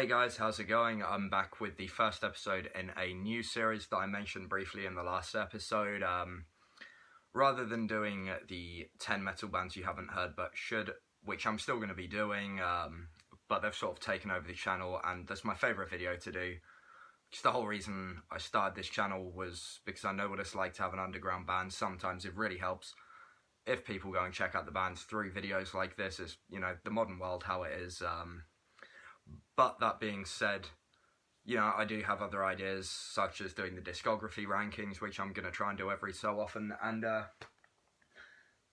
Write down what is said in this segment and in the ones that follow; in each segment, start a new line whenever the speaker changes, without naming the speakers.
Hey guys, how's it going? I'm back with the first episode in a new series that I mentioned briefly in the last episode. Rather than doing the 10 metal bands you haven't heard but should, which I'm still going to be doing, but they've sort of taken over the channel, and that's my favourite video to do. Because the whole reason I started this channel was because I know what it's like to have an underground band. Sometimes it really helps if people go and check out the bands through videos like this. Is, you know, the modern world how it is. But that being said, you know, I do have other ideas, such as doing the discography rankings, which I'm going to try and do every so often, and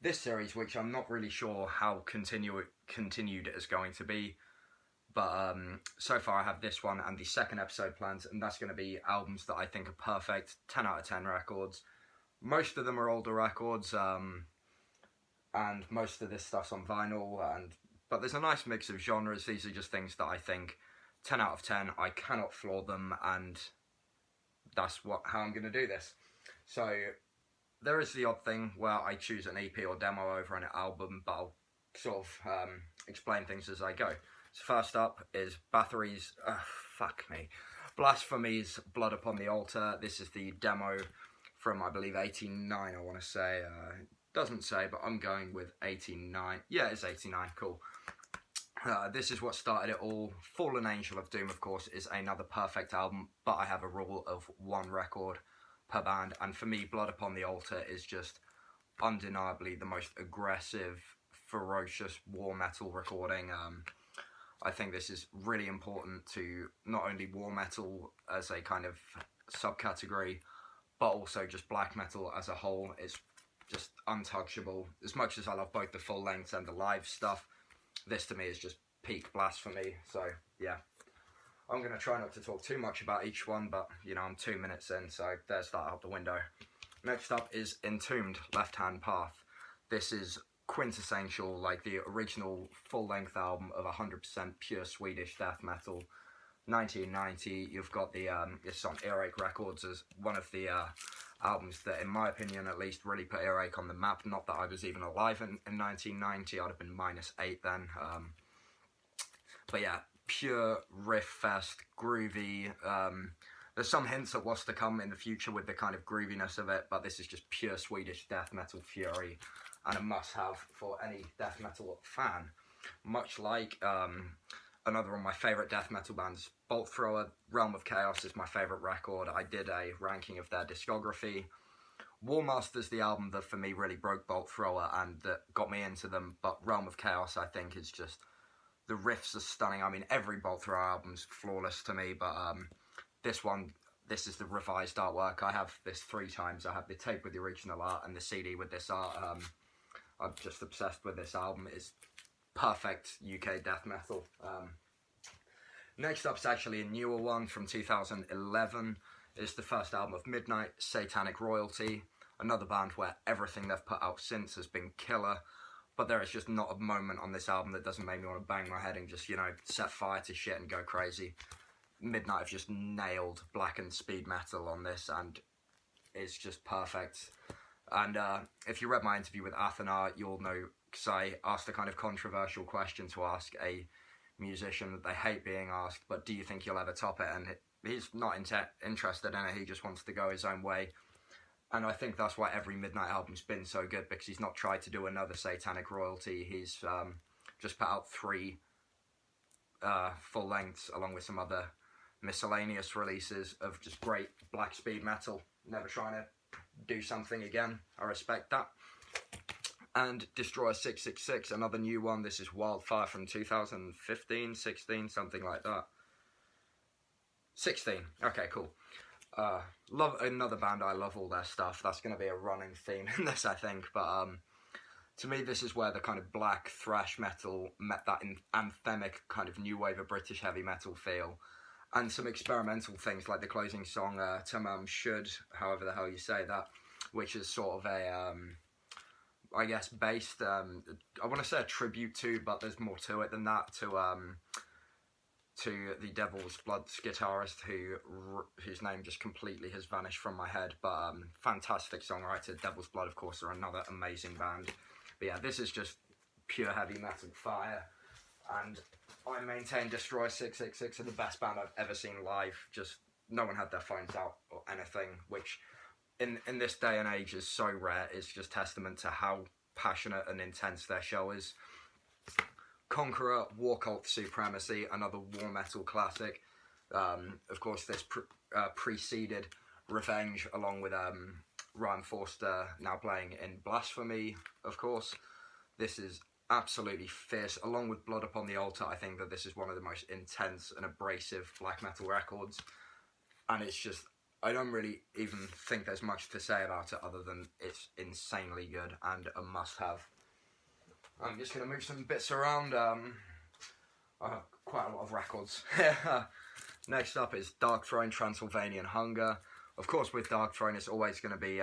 this series, which I'm not really sure how continued it is going to be, but so far I have this one and the second episode planned, and that's going to be albums that I think are perfect, 10 out of 10 records. Most of them are older records, and most of this stuff's on vinyl, but there's a nice mix of genres. These are just things that I think 10 out of 10, I cannot flaw them, and that's how I'm going to do this. So there is the odd thing where I choose an EP or demo over an album, but I'll sort of explain things as I go. So first up is Bathory's, Blasphemy's Blood Upon the Altar. This is the demo from, I believe, 89, I want to say. Doesn't say, but I'm going with 89. Yeah, it's 89, cool. This is what started it all. Fallen Angel of Doom, of course, is another perfect album, but I have a rule of one record per band, and for me, Blood Upon the Altar is just undeniably the most aggressive, ferocious war metal recording. I think this is really important to not only war metal as a kind of subcategory, but also just black metal as a whole. It's just untouchable. As much as I love both the full length and the live stuff, this to me is just peak Blasphemy. So yeah, I'm going to try not to talk too much about each one, but you know, I'm 2 minutes in, so there's that out the window. Next up is Entombed, Left Hand Path. This is quintessential, like the original full-length album of 100% pure Swedish death metal. 1990, you've got the, it's on Earache Records as one of the albums that, in my opinion at least, really put Earache on the map. Not that I was even alive in 1990, I'd have been -8 then. But yeah, pure riff fest, groovy. There's some hints at what's to come in the future with the kind of grooviness of it, but this is just pure Swedish death metal fury, and a must-have for any death metal fan. Much like another of my favourite death metal bands, Bolt Thrower, Realm of Chaos is my favourite record. I did a ranking of their discography. Warmaster's the album that for me really broke Bolt Thrower and that got me into them, but Realm of Chaos I think is just, the riffs are stunning. I mean, every Bolt Thrower album's flawless to me, but this is the revised artwork. I have this 3 times. I have the tape with the original art and the CD with this art. I'm just obsessed with this album. It's perfect UK death metal. Next up's actually a newer one from 2011. It's the first album of Midnight, Satanic Royalty. Another band where everything they've put out since has been killer. But there is just not a moment on this album that doesn't make me want to bang my head and just, you know, set fire to shit and go crazy. Midnight have just nailed blackened speed metal on this, and it's just perfect. And if you read my interview with Athena, you'll know, because I asked a kind of controversial question to ask a musician that they hate being asked, but do you think you'll ever top it? And he's not interested in it, he just wants to go his own way. And I think that's why every Midnight album's been so good, because he's not tried to do another Satanic Royalty. He's just put out 3 full lengths along with some other miscellaneous releases of just great black speed metal. Never trying to do something again. I respect that. And Destroyer 666, another new one. This is Wildfire from 2015, 16, something like that. 16. Okay, cool. Love another band. I love all their stuff. That's going to be a running theme in this, I think. But to me, this is where the kind of black thrash metal met that anthemic kind of new wave of British heavy metal feel. And some experimental things like the closing song, Tamam Should, however the hell you say that, which is sort of a, I guess, based, I want to say a tribute to, but there's more to it than that, to the Devil's Blood guitarist, whose name just completely has vanished from my head, but fantastic songwriter. Devil's Blood, of course, are another amazing band. But yeah, this is just pure heavy metal fire, and I maintain Destroy 666 are the best band I've ever seen live. Just no one had their phones out or anything, which in this day and age is so rare. It's just testament to how passionate and intense their show is. Conqueror, War Cult Supremacy, another war metal classic. Of course, this preceded Revenge, along with Ryan Forster now playing in Blasphemy, of course. This is absolutely fierce. Along with Blood Upon the Altar, I think that this is one of the most intense and abrasive black metal records. And it's just, I don't really even think there's much to say about it other than it's insanely good and a must-have. I'm just going to move some bits around. Quite a lot of records. Next up is Dark Throne, Transylvanian Hunger. Of course, with Dark Throne, it's always going to be,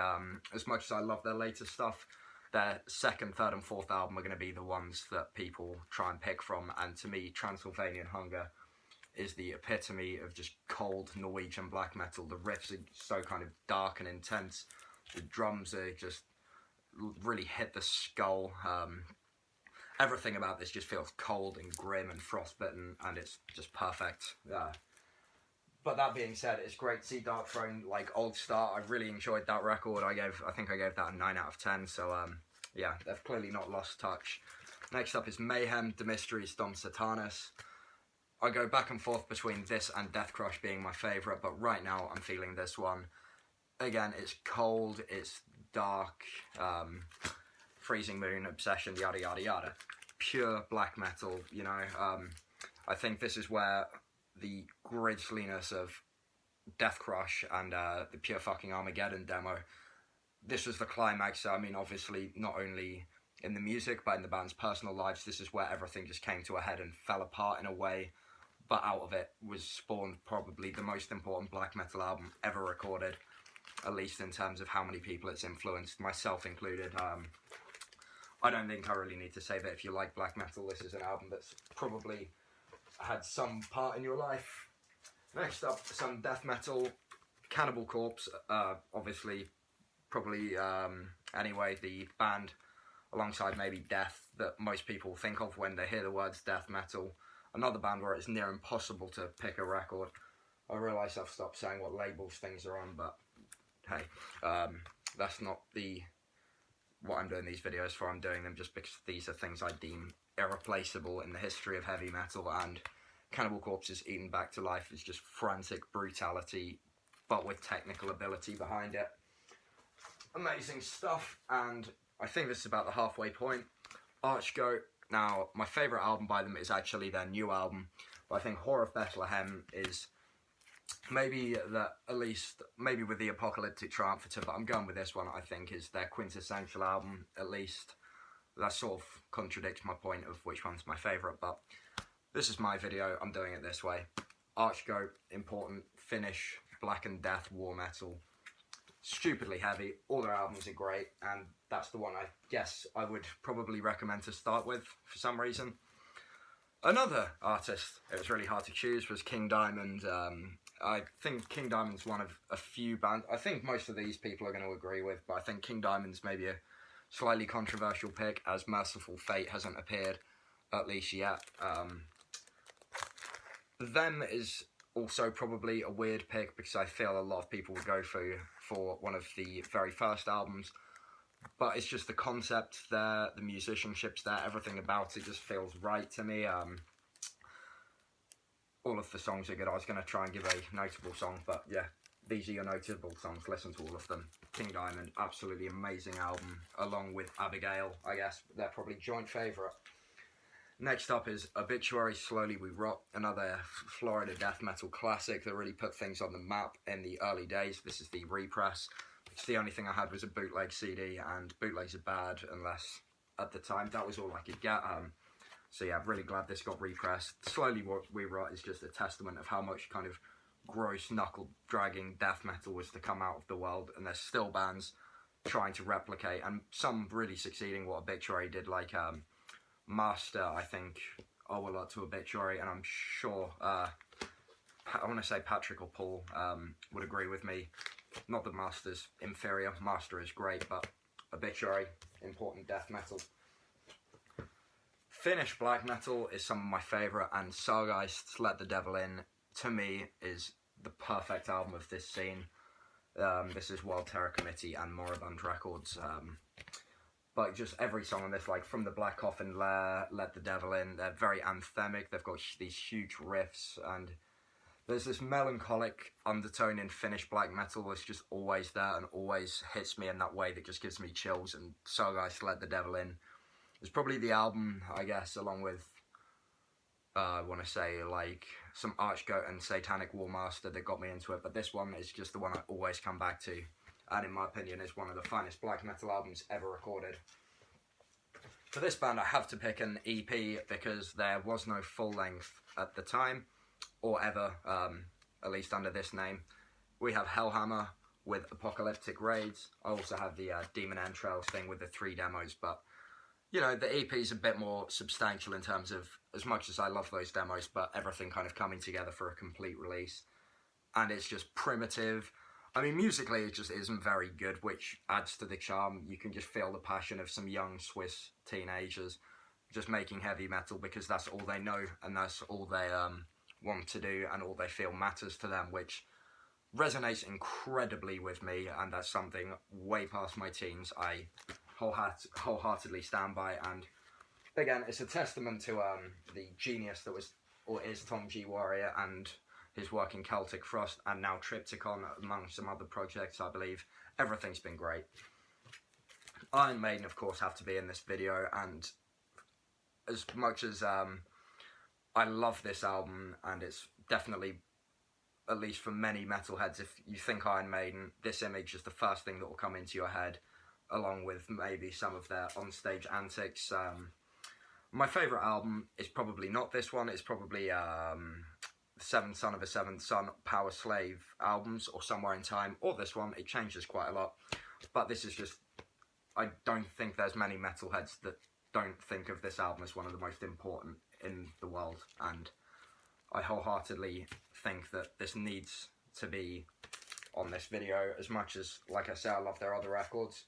as much as I love their latest stuff, their second, third and fourth album are going to be the ones that people try and pick from. And to me, Transylvanian Hunger is the epitome of just cold Norwegian black metal. The riffs are so kind of dark and intense. The drums are just really hit the skull. Everything about this just feels cold and grim and frostbitten, and it's just perfect. But that being said, it's great to see Dark Throne, like, old start. I really enjoyed that record. I think I gave that a 9 out of 10, so yeah, they've clearly not lost touch. Next up is Mayhem, De Mysteries, Dom Satanas. I go back and forth between this and Death Crush being my favourite, but right now I'm feeling this one. Again, it's cold, it's dark, Freezing Moon, Obsession, yada yada yada. Pure black metal, you know. I think this is where the grisliness of Death Crush and the pure fucking Armageddon demo, this was the climax. I mean, obviously, not only in the music, but in the band's personal lives, this is where everything just came to a head and fell apart in a way. But out of it was spawned probably the most important black metal album ever recorded, at least in terms of how many people it's influenced, myself included. I don't think I really need to say that if you like black metal, this is an album that's probably had some part in your life. Next up, some death metal. Cannibal Corpse, obviously, probably, anyway, the band alongside maybe Death that most people think of when they hear the words death metal. Another band where it's near impossible to pick a record. I realise I've stopped saying what labels things are on, but hey, that's not what I'm doing these videos for. I'm doing them just because these are things I deem irreplaceable in the history of heavy metal, and Cannibal Corpse's Eaten Back to Life is just frantic brutality, but with technical ability behind it. Amazing stuff, and I think this is about the halfway point. Archgoat, now my favourite album by them is actually their new album, but I think Whore of Bethlehem is maybe maybe with the Apocalyptic Triumphator, but I'm going with this one. I think is their quintessential album, at least. That sort of contradicts my point of which one's my favourite, but this is my video, I'm doing it this way. Archgoat, important, Finnish, Black and Death, war metal. Stupidly heavy, all their albums are great, and that's the one I guess I would probably recommend to start with, for some reason. Another artist, it was really hard to choose, was King Diamond. I think King Diamond's one of a few bands, I think most of these people are going to agree with, but I think King Diamond's maybe a slightly controversial pick, as Merciful Fate hasn't appeared, at least yet. Them is also probably a weird pick, because I feel a lot of people would go for one of the very first albums, but it's just the concept there, the musicianship's there, everything about it just feels right to me. All of the songs are good. I was going to try and give a notable song, but yeah, these are your notable songs, listen to all of them. King Diamond, absolutely amazing album, along with Abigail, I guess they're probably joint favourite. Next up is Obituary, Slowly We Rot, another Florida death metal classic that really put things on the map in the early days. This is the repress. It's the only thing I had was a bootleg CD, and bootlegs are bad unless, at the time, that was all I could get. So yeah, I'm really glad this got repressed. Slowly We Rot is just a testament of how much kind of gross knuckle-dragging death metal was to come out of the world, and there's still bands trying to replicate, and some really succeeding what Obituary did, like Master, I think, owe a lot to Obituary, and I'm sure, I want to say Patrick or Paul would agree with me. Not that Master's inferior, Master is great, but Obituary, important death metal. Finnish black metal is some of my favourite, and Sargeist's Let the Devil In, to me, is the perfect album of this scene. This is World Terror Committee and Moribund Records. But just every song on this, like From the Black Coffin Lair, Let the Devil In, they're very anthemic. They've got these huge riffs, and there's this melancholic undertone in Finnish black metal that's just always there and always hits me in that way that just gives me chills. And Sargeist Let the Devil In is probably the album, I guess, along with, I want to say, like, some Archgoat and Satanic Warmaster that got me into it. But this one is just the one I always come back to. And in my opinion, is one of the finest black metal albums ever recorded. For this band, I have to pick an EP because there was no full length at the time, or ever, at least under this name. We have Hellhammer with Apocalyptic Raids. I also have the Demon Entrails thing with the 3 demos, but you know, the EP is a bit more substantial in terms of, as much as I love those demos, but everything kind of coming together for a complete release. And it's just primitive. I mean, musically it just isn't very good, which adds to the charm. You can just feel the passion of some young Swiss teenagers just making heavy metal because that's all they know and that's all they want to do and all they feel matters to them, which resonates incredibly with me, and that's something way past my teens I wholeheartedly stand by. And again, it's a testament to the genius that was or is Tom G. Warrior and his work in Celtic Frost and now Triptychon, among some other projects, I believe. Everything's been great. Iron Maiden, of course, have to be in this video, and as much as I love this album, and it's definitely, at least for many metalheads, if you think Iron Maiden, this image is the first thing that will come into your head, along with maybe some of their onstage antics. My favourite album is probably not this one, it's probably Seventh Son of a Seventh Son, Power Slave albums, or Somewhere in Time, or this one. It changes quite a lot, but this is just, I don't think there's many metalheads that don't think of this album as one of the most important in the world, and I wholeheartedly think that this needs to be on this video. As much as, like I say, I love their other records,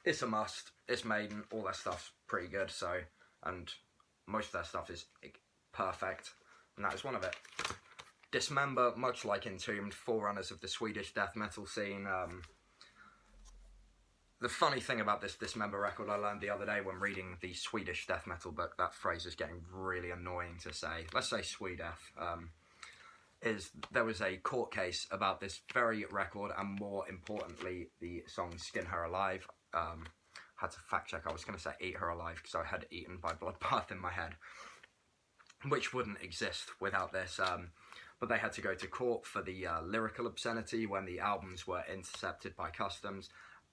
it's a must. It's Maiden, all their stuff's pretty good, so, and most of their stuff is perfect, and that is one of it. Dismember, much like Entombed, forerunners of the Swedish death metal scene. The funny thing about this Dismember record I learned the other day when reading the Swedish death metal book, that phrase is getting really annoying to say, let's say Swedeth, is there was a court case about this very record, and more importantly, the song Skin Her Alive. Had to fact check, I was going to say Eat Her Alive, because I had Eaten by Bloodbath in my head, which wouldn't exist without this, but they had to go to court for the lyrical obscenity when the albums were intercepted by customs,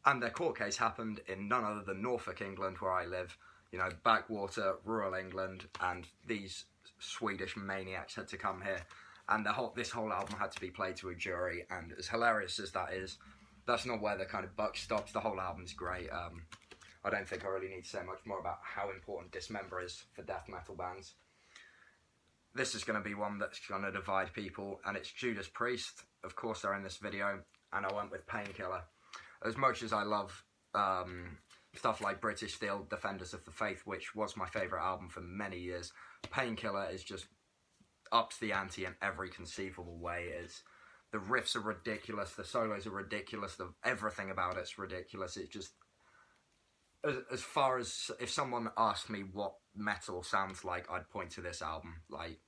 and their court case happened in none other than Norfolk, England, where I live, you know, backwater, rural England, and these Swedish maniacs had to come here, and this whole album had to be played to a jury, and as hilarious as that is, that's not where the kind of buck stops. The whole album's great. I don't think I really need to say much more about how important Dismember is for death metal bands. This is going to be one that's going to divide people, and it's Judas Priest. Of course, they're in this video, and I went with Painkiller. As much as I love stuff like British Steel, Defenders of the Faith, which was my favourite album for many years, Painkiller is just ups the ante in every conceivable way. The riffs are ridiculous, the solos are ridiculous, everything about it's ridiculous. It's just, as far as, if someone asked me what metal sounds like, I'd point to this album. Like,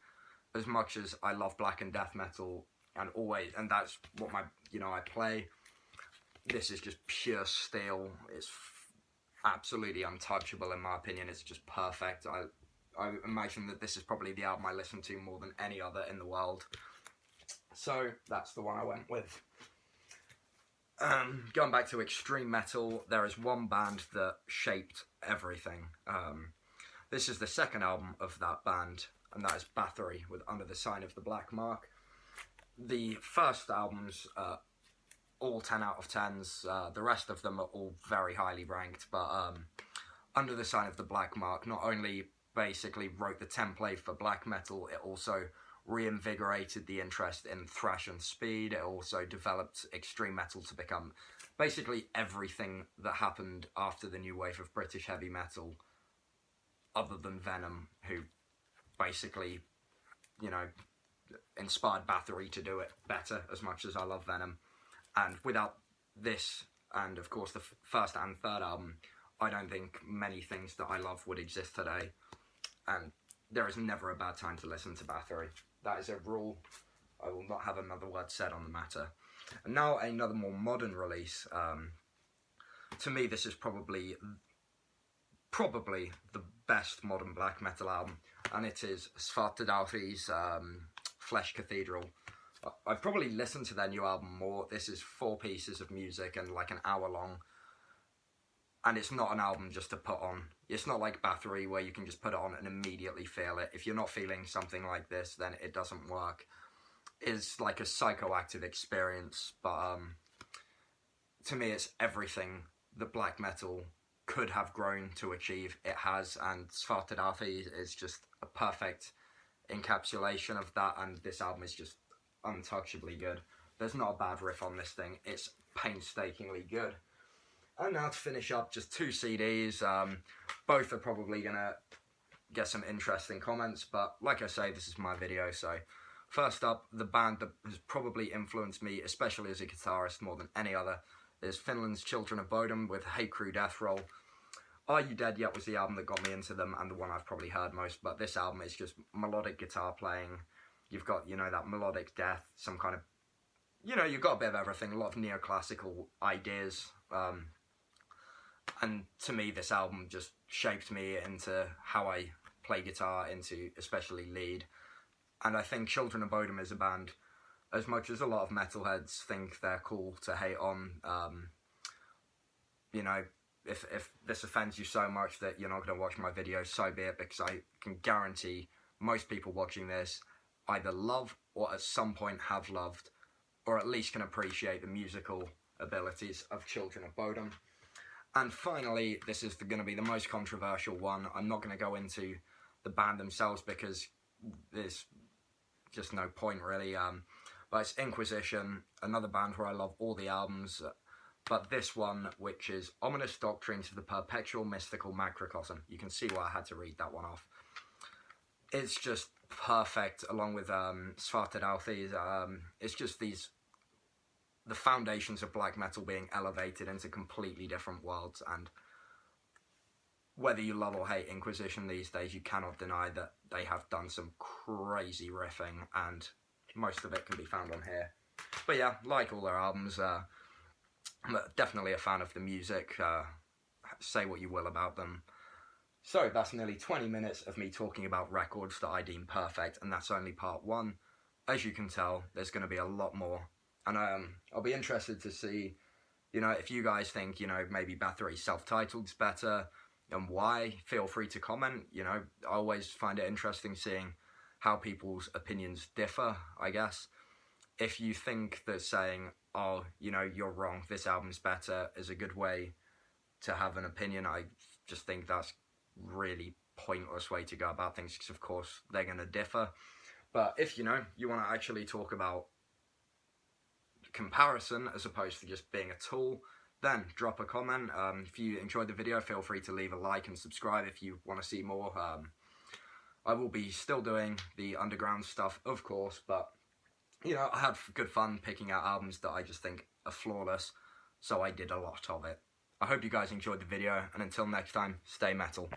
as much as I love black and death metal, and that's what I play, this is just pure steel. It's absolutely untouchable in my opinion. It's just perfect. I imagine that this is probably the album I listen to more than any other in the world. So that's the one I went with. Going back to extreme metal, there is one band that shaped everything. This is the second album of that band, and that is Bathory with Under the Sign of the Black Mark. The first albums, all 10 out of 10s. The rest of them are all very highly ranked, but Under the Sign of the Black Mark not only basically wrote the template for black metal, it also reinvigorated the interest in thrash and speed. It also developed extreme metal to become basically everything that happened after the new wave of British heavy metal other than Venom, who basically, you know, inspired Bathory to do it better, as much as I love Venom. And without this, and of course the first and third album, I don't think many things that I love would exist today. And there is never a bad time to listen to Bathory. That is a rule. I will not have another word said on the matter. And now another more modern release. To me, this is probably the best modern black metal album, and it is Bathory's Flesh Cathedral. I've probably listened to their new album more. This is 4 pieces of music and like an hour long. And it's not an album just to put on. It's not like Bathory where you can just put it on and immediately feel it. If you're not feeling something like this, then it doesn't work. It's like a psychoactive experience, but to me it's everything that black metal could have grown to achieve. It has, and Bathory is just a perfect encapsulation of that, and this album is just untouchably good. There's not a bad riff on this thing. It's painstakingly good. And now to finish up, just 2 CDs. Both are probably going to get some interesting comments, but like I say, this is my video, so first up, the band that has probably influenced me, especially as a guitarist more than any other, is Finland's Children of Bodom with Hate Crew Death Roll. Are You Dead Yet was the album that got me into them, and the one I've probably heard most, but this album is just melodic guitar playing. You've got, you know, that melodic death, some kind of, you know, you've got a bit of everything, a lot of neoclassical ideas. And to me, this album just shaped me into how I play guitar, into especially lead. And I think Children of Bodom is a band, as much as a lot of metalheads think they're cool to hate on, you know, if this offends you so much that you're not going to watch my video, so be it, because I can guarantee most people watching this either love or at some point have loved, or at least can appreciate the musical abilities of Children of Bodom. And finally, this is going to be the most controversial one. I'm not going to go into the band themselves because there's just no point really. But it's Inquisition, another band where I love all the albums. But this one, which is Ominous Doctrines of the Perpetual Mystical Macrocosm. You can see why I had to read that one off. It's just perfect, along with Bathory. It's just the foundations of black metal being elevated into completely different worlds, and whether you love or hate Inquisition these days, you cannot deny that they have done some crazy riffing, and most of it can be found on here. But yeah, like all their albums, I'm definitely a fan of the music, say what you will about them. So that's nearly 20 minutes of me talking about records that I deem perfect, and that's only part 1. As you can tell, there's going to be a lot more. And I'll be interested to see, you know, if you guys think, you know, maybe Bathory self-titled's better, and why. Feel free to comment. You know, I always find it interesting seeing how people's opinions differ, I guess. If you think that saying, oh, you know, you're wrong, this album's better, is a good way to have an opinion, I just think that's really pointless way to go about things, because of course they're going to differ. But if, you know, you want to actually talk about comparison as opposed to just being a tool, then drop a comment. If you enjoyed the video, feel free to leave a like and subscribe if you want to see more. I will be still doing the underground stuff, of course, but you know, I had good fun picking out albums that I just think are flawless, so I did a lot of it. I hope you guys enjoyed the video, and until next time, stay metal.